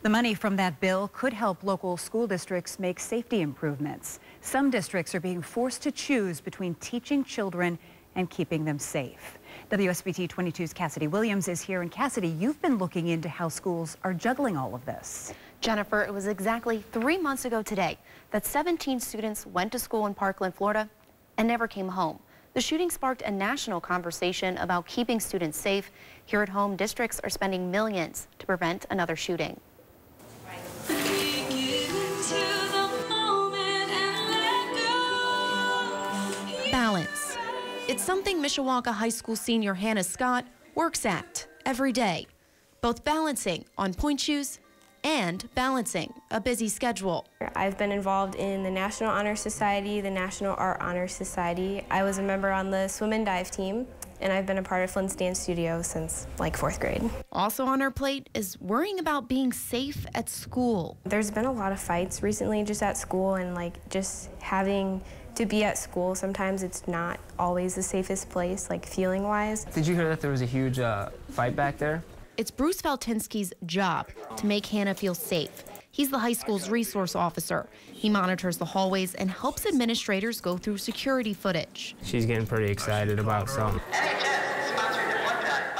The money from that bill could help local school districts make safety improvements. Some districts are being forced to choose between teaching children and keeping them safe. WSBT 22's Cassidy Williams is here. And Cassidy, you've been looking into how schools are juggling all of this. Jennifer, it was exactly 3 months ago today that 17 students went to school in Parkland, Florida, and never came home. The shooting sparked a national conversation about keeping students safe. Here at home, districts are spending millions to prevent another shooting. Balance. It's something Mishawaka High School senior Hannah Scott works at every day, both balancing on point shoes and balancing a busy schedule. I've been involved in the National Honor Society, the National Art Honor Society. I was a member on the swim and dive team, and I've been a part of Flynn's Dance Studio since like 4th grade. Also on her plate is worrying about being safe at school. There's been a lot of fights recently just at school, and like just having to be at school, sometimes it's not always the safest place, like feeling-wise. Did you hear that there was a huge fight back there? It's Bruce Valtinsky's job to make Hannah feel safe. He's the high school's resource officer. He monitors the hallways and helps administrators go through security footage. She's getting pretty excited about something.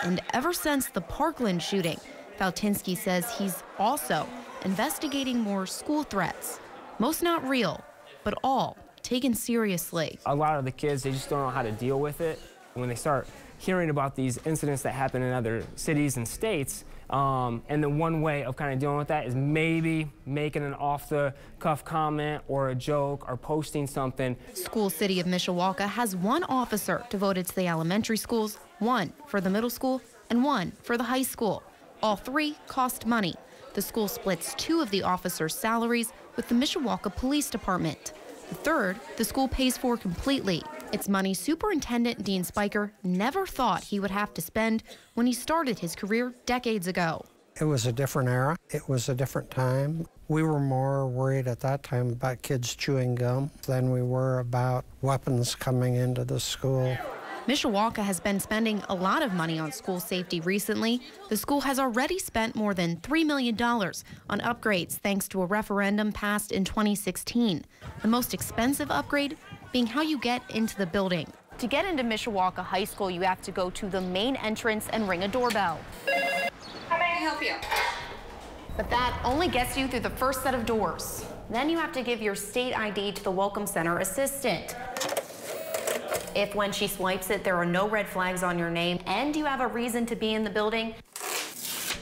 And ever since the Parkland shooting, Valtinsky says he's also investigating more school threats. Most not real, but all taken seriously. A lot of the kids, they just don't know how to deal with it. When they start hearing about these incidents that happen in other cities and states, and the one way of kind of dealing with that is maybe making an off-the-cuff comment or a joke or posting something. School City of Mishawaka has one officer devoted to the elementary schools, one for the middle school, and one for the high school. All three cost money. The school splits 2 of the officers' salaries with the Mishawaka Police Department. The third, the school pays for completely. It's money Superintendent Dean Spiker never thought he would have to spend when he started his career decades ago. It was a different era. It was a different time. We were more worried at that time about kids chewing gum than we were about weapons coming into the school. Mishawaka has been spending a lot of money on school safety recently. The school has already spent more than $3 million on upgrades thanks to a referendum passed in 2016. The most expensive upgrade being how you get into the building. To get into Mishawaka High School, you have to go to the main entrance and ring a doorbell. How may I help you? But that only gets you through the first set of doors. Then you have to give your state ID to the Welcome Center assistant. If when she swipes it, there are no red flags on your name and you have a reason to be in the building,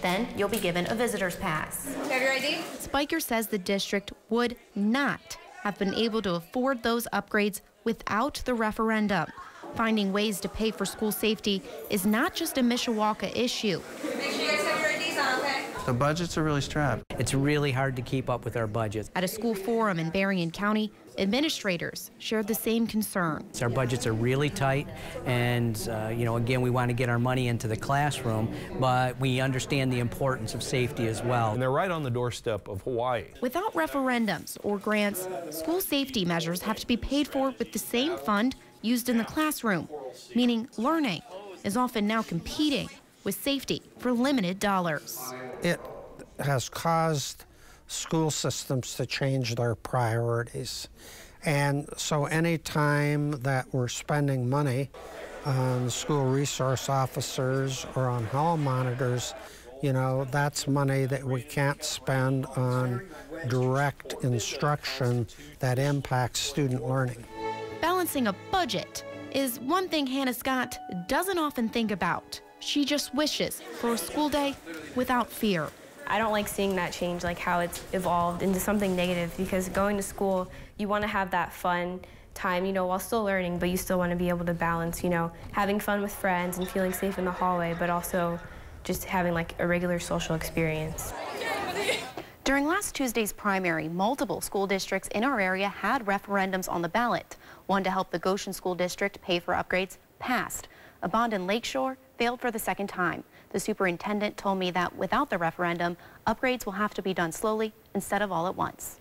then you'll be given a visitor's pass. You have your ID? Spiker says the district would not have been able to afford those upgrades without the referendum. Finding ways to pay for school safety is not just a Mishawaka issue. Make sure you guys have your IDs on, okay? The budgets are really strapped. It's really hard to keep up with our budgets. At a school forum in Berrien County, administrators shared the same concern. Our budgets are really tight, and again, we want to get our money into the classroom, but we understand the importance of safety as well. And they're right on the doorstep of Hawaii. Without referendums or grants, school safety measures have to be paid for with the same fund used in the classroom, meaning learning is often now competing with safety for limited dollars. It has caused school systems to change their priorities. And so any time that we're spending money on school resource officers or on hall monitors, that's money that we can't spend on direct instruction that impacts student learning. Balancing a budget is one thing Hannah Scott doesn't often think about. She just wishes for a school day without fear. I don't like seeing that change, like how it's evolved into something negative, because going to school, you want to have that fun time, while still learning, but you still want to be able to balance, having fun with friends and feeling safe in the hallway, but also just having like a regular social experience. During last Tuesday's primary, multiple school districts in our area had referendums on the ballot. One to help the Goshen School District pay for upgrades passed. A bond in Lakeshore failed for the second time. The superintendent told me that without the referendum, upgrades will have to be done slowly instead of all at once.